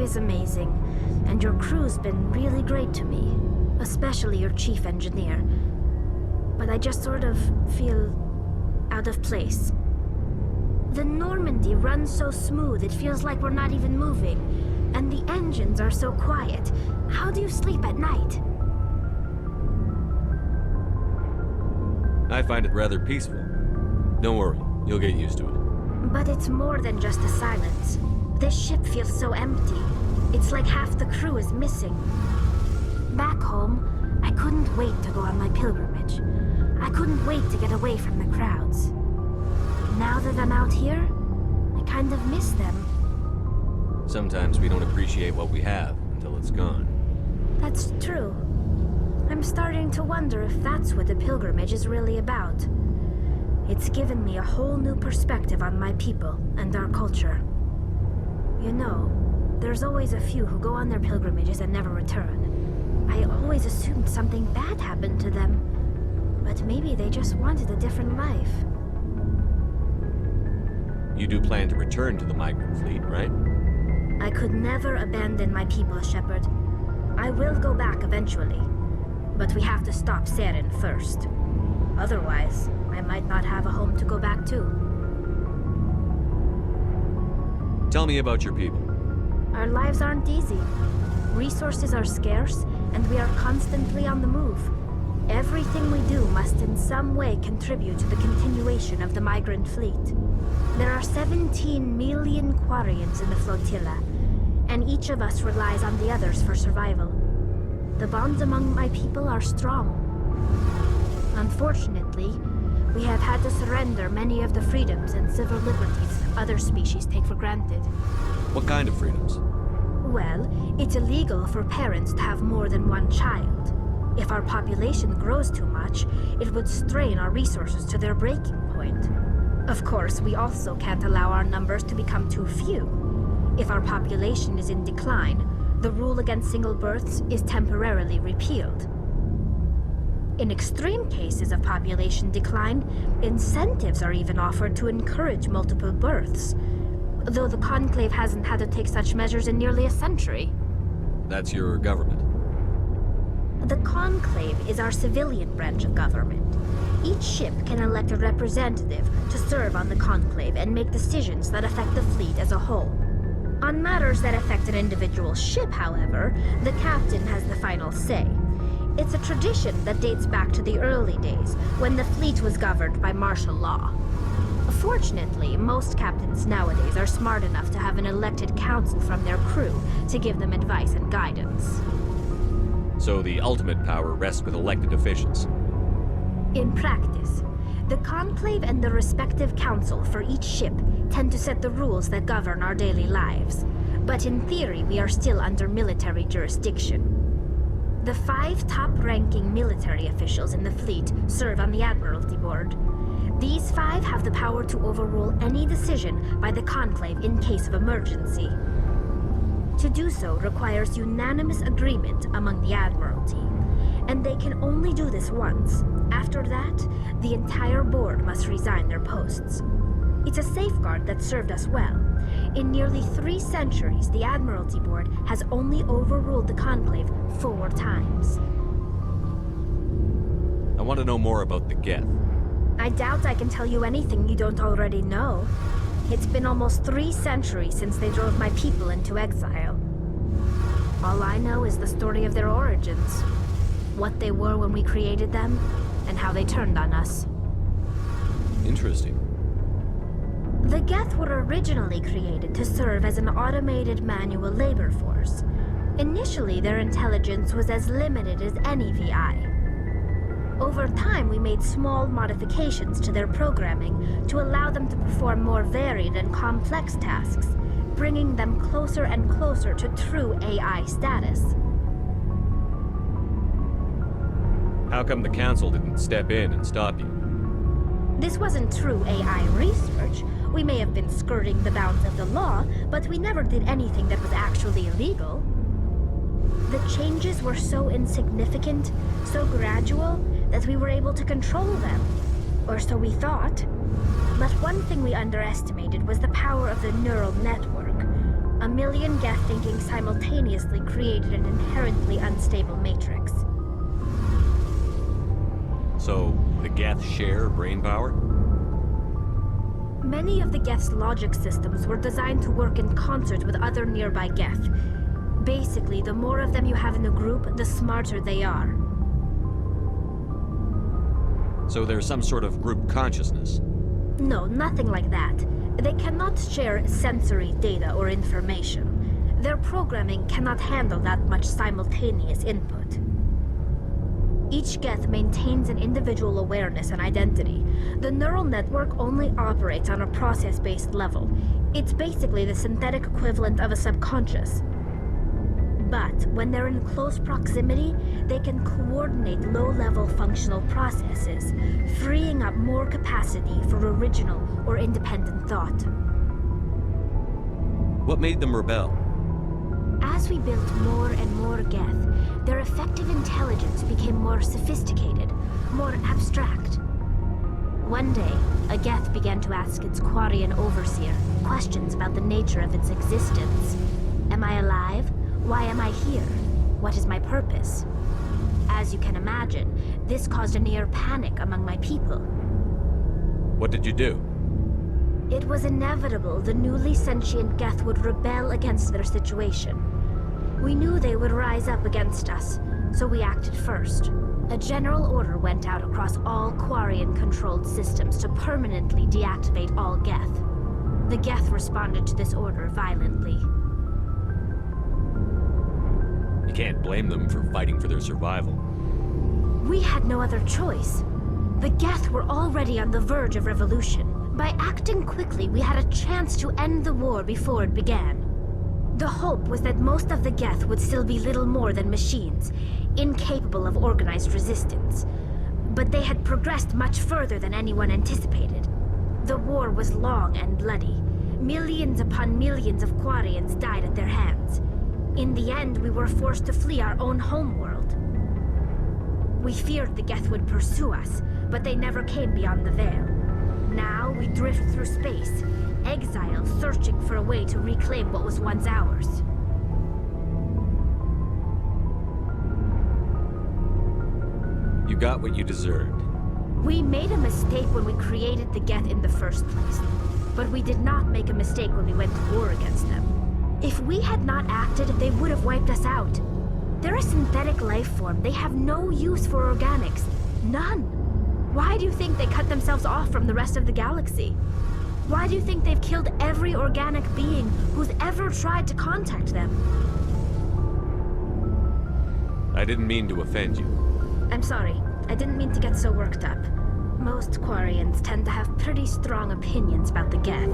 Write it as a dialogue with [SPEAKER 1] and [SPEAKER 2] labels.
[SPEAKER 1] always amazing, and your crew's been really great to me, especially your chief engineer. But I just sort of feel out of place. The Normandy runs so smooth it feels like we're not even moving, and the engines are so quiet. How do you sleep at night?
[SPEAKER 2] I find it rather peaceful. Don't worry, you'll get used to it.
[SPEAKER 1] But it's more than just the silence. This ship feels so empty. It's like half the crew is missing. Back home, I couldn't wait to go on my pilgrimage. I couldn't wait to get away from the crowds. Now that I'm out here, I kind of miss them.
[SPEAKER 2] Sometimes we don't appreciate what we have until it's gone.
[SPEAKER 1] That's true. I'm starting to wonder if that's what the pilgrimage is really about. It's given me a whole new perspective on my people and our culture. You know, there's always a few who go on their pilgrimages and never return. I always assumed something bad happened to them, but maybe they just wanted a different life.
[SPEAKER 2] You do plan to return to the migrant fleet, right?
[SPEAKER 1] I could never abandon my people, Shepard. I will go back eventually, but we have to stop Saren first. Otherwise, I might not have a home to go back to.
[SPEAKER 2] Tell me about your people.
[SPEAKER 1] Our lives aren't easy. Resources are scarce, and we are constantly on the move. Everything we do must in some way contribute to the continuation of the migrant fleet. There are 17 million Quarians in the flotilla, and each of us relies on the others for survival. The bonds among my people are strong. Unfortunately, we have had to surrender many of the freedoms and civil liberties other species take for granted.
[SPEAKER 2] What kind of freedoms?
[SPEAKER 1] Well, it's illegal for parents to have more than one child. If our population grows too much, it would strain our resources to their breaking point. Of course, we also can't allow our numbers to become too few. If our population is in decline, the rule against single births is temporarily repealed. In extreme cases of population decline, incentives are even offered to encourage multiple births, though the Conclave hasn't had to take such measures in nearly a century.
[SPEAKER 2] That's your government.
[SPEAKER 1] The Conclave is our civilian branch of government. Each ship can elect a representative to serve on the Conclave and make decisions that affect the fleet as a whole. On matters that affect an individual ship, however, the captain has the final say. It's a tradition that dates back to the early days, when the fleet was governed by martial law. Fortunately, most captains nowadays are smart enough to have an elected council from their crew to give them advice and guidance.
[SPEAKER 2] So the ultimate power rests with elected officials.
[SPEAKER 1] In practice, the Conclave and the respective council for each ship tend to set the rules that govern our daily lives. But in theory, we are still under military jurisdiction. The 5 top-ranking military officials in the fleet serve on the Admiralty Board. These 5 have the power to overrule any decision by the Conclave in case of emergency. To do so requires unanimous agreement among the Admiralty, and they can only do this once. After that, the entire board must resign their posts. It's a safeguard that served us well. In nearly 3 centuries, the Admiralty Board has only overruled the Conclave 4 times.
[SPEAKER 2] I want to know more about the Geth.
[SPEAKER 1] I doubt I can tell you anything you don't already know. It's been almost 3 centuries since they drove my people into exile. All I know is the story of their origins, what they were when we created them, and how they turned on us.
[SPEAKER 2] Interesting.
[SPEAKER 1] The Geth were originally created to serve as an automated manual labor force. Initially, their intelligence was as limited as any VI. Over time, we made small modifications to their programming to allow them to perform more varied and complex tasks, bringing them closer and closer to true AI status.
[SPEAKER 2] How come the Council didn't step in and stop you?
[SPEAKER 1] This wasn't true AI research. We may have been skirting the bounds of the law, but we never did anything that was actually illegal. The changes were so insignificant, so gradual, that we were able to control them. Or so we thought. But one thing we underestimated was the power of the neural network. A million Geth thinking simultaneously created an inherently unstable matrix.
[SPEAKER 2] So, the Geth share brain power?
[SPEAKER 1] Many of the Geth's logic systems were designed to work in concert with other nearby Geth. Basically, the more of them you have in a group, the smarter they are.
[SPEAKER 2] So there's some sort of group consciousness?
[SPEAKER 1] No, nothing like that. They cannot share sensory data or information. Their programming cannot handle that much simultaneous input. Each Geth maintains an individual awareness and identity. The neural network only operates on a process-based level. It's basically the synthetic equivalent of a subconscious. But when they're in close proximity, they can coordinate low-level functional processes, freeing up more capacity for original or independent thought.
[SPEAKER 2] What made them rebel?
[SPEAKER 1] As we built more and more Geth, their effective intelligence became more sophisticated, more abstract. One day, a Geth began to ask its Quarian overseer questions about the nature of its existence. Am I alive? Why am I here? What is my purpose? As you can imagine, this caused a near panic among my people.
[SPEAKER 2] What did you do?
[SPEAKER 1] It was inevitable the newly sentient Geth would rebel against their situation. We knew they would rise up against us, so we acted first. A general order went out across all Quarian-controlled systems to permanently deactivate all Geth. The Geth responded to this order violently.
[SPEAKER 2] You can't blame them for fighting for their survival.
[SPEAKER 1] We had no other choice. The Geth were already on the verge of revolution. By acting quickly, we had a chance to end the war before it began. The hope was that most of the Geth would still be little more than machines, incapable of organized resistance. But they had progressed much further than anyone anticipated. The war was long and bloody. Millions upon millions of Quarians died at their hands. In the end, we were forced to flee our own homeworld. We feared the Geth would pursue us, but they never came beyond the Veil. Now we drift through space, exile searching for a way to reclaim what was once ours.
[SPEAKER 2] You got what you deserved.
[SPEAKER 1] We made a mistake when we created the Geth in the first place, but we did not make a mistake when we went to war against them. If we had not acted, they would have wiped us out. They're a synthetic life form. They have no use for organics. None. Why do you think they cut themselves off from the rest of the galaxy? Why do you think they've killed every organic being who's ever tried to contact them?
[SPEAKER 2] I didn't mean to offend you.
[SPEAKER 1] I'm sorry. I didn't mean to get so worked up. Most Quarians tend to have pretty strong opinions about the Geth.